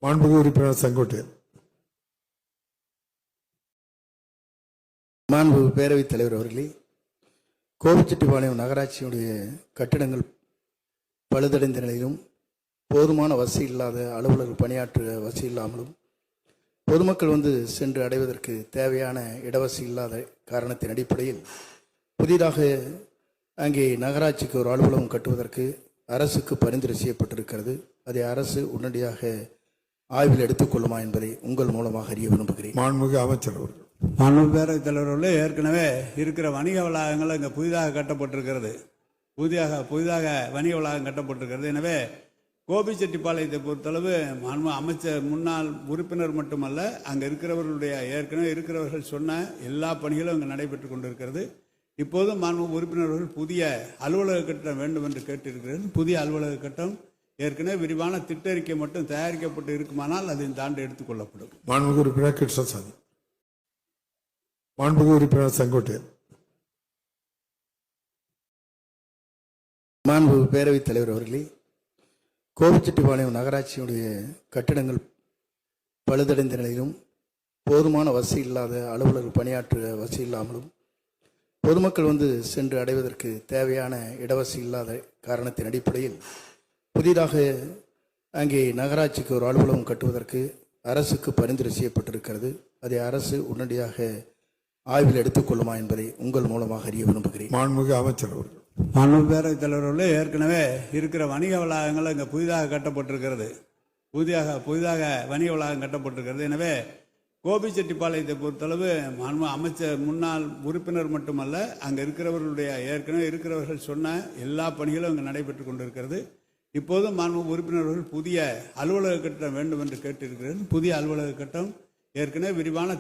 மாண்புமிகு உறுப்பினர் செங்கோட்டையன். மாண்புமிகு பேரவைத் தலைவர் அவர்களே, கோபிச்செட்டிப்பாளையம் நகராட்சியுடைய கட்டிடங்கள் பழுதடைந்த நிலையிலும் போதுமான வசதி இல்லாத அலுவலர்கள் பணியாற்ற வசதி இல்லாமலும் பொதுமக்கள் சென்று அடைவதற்கு தேவையான இடவசதி இல்லாத காரணத்தின் அடிப்படையில் புதிதாக அங்கே நகராட்சிக்கு ஒரு அலுவலகம் கட்டுவதற்கு அரசுக்கு பரிந்துரை செய்யப்பட்டிருக்கிறது. அதை அரசு உடனடியாக ஆய்வில் எடுத்துக்கொள்ளுமா என்பதை உங்கள் மூலமாக அறிய விரும்புகிறேன். மாண்புமிகு அமைச்சர் அவர்கள். மாண்புமிகு பேரவைத் தலைவர்களே, ஏற்கனவே இருக்கிற வணிக வளாகங்கள் இங்கே புதிதாக கட்டப்பட்டிருக்கிறது. புதிதாக வணிக வளாகம் கட்டப்பட்டிருக்கிறது. எனவே கோபிச்செட்டிப்பாளையத்தை பொறுத்தளவு அமைச்சர் முன்னாள் உறுப்பினர் மட்டுமல்ல, அங்கே இருக்கிறவர்களுடைய ஏற்கனவே இருக்கிறவர்கள் சொன்ன எல்லா பணிகளும் அங்கே நடைபெற்று கொண்டிருக்கிறது. இப்போதும் மாண்புமிகு உறுப்பினர்கள் புதிய அலுவலக கட்டடம் வேண்டும் என்று கேட்டிருக்கிறது. புதிய அலுவலக கட்டம் ஏற்கனவே விரிவான திட்டறிக்கை மட்டும் தயாரிக்கப்பட்டு இருக்குமானால் அதை தாண்டி எடுத்துக்கொள்ளப்படும். மாண்புமிகு உறுப்பினர் கிருஷ்ணசாமி. மாண்புமிகு உறுப்பினர் செங்கோட்டையன். மாண்புமிகு பேரவைத் தலைவர் அவர்களே, கோபிச்செட்டிப்பாளையம் நகராட்சியுடைய கட்டிடங்கள் பழுதடைந்த நிலையிலும் போதுமான வசதி இல்லாத அலுவலர்கள் பணியாற்ற வசதி இல்லாமலும் பொதுமக்கள் சென்று அடைவதற்கு தேவையான இடவசதி இல்லாத காரணத்தின் அடிப்படையில் புதிதாக அங்கே நகராட்சிக்கு ஒரு அலுவலகம் கட்டுவதற்கு அரசுக்கு பரிந்துரை செய்யப்பட்டிருக்கிறது. அதை அரசு உடனடியாக ஆய்வில் எடுத்துக்கொள்ளுமா என்பதை உங்கள் மூலமாக அறிய விரும்புகிறேன். மாண்புமிகு அமைச்சர் அவர்கள். மாண்புமிகு பேரவைத் தலைவர்களே, ஏற்கனவே இருக்கிற வணிக வளாகங்கள் இங்கே புதிதாக கட்டப்பட்டிருக்கிறது. புதிதாக வணிக வளாகம் கட்டப்பட்டிருக்கிறது. எனவே கோபிச்செட்டிப்பாளையத்தை பொறுத்தளவு அமைச்சர் முன்னாள் உறுப்பினர் மட்டுமல்ல, அங்கே இருக்கிறவர்களுடைய ஏற்கனவே இருக்கிறவர்கள் சொன்ன எல்லா பணிகளும் அங்கே நடைபெற்று கொண்டிருக்கிறது. இப்போதும் மாண்புமிகு உறுப்பினர்கள் புதிய அலுவலக கட்டடம் வேண்டும் என்று கேட்டிருக்கிறது. புதிய அலுவலக கட்டம் ஏற்கனவே விரிவான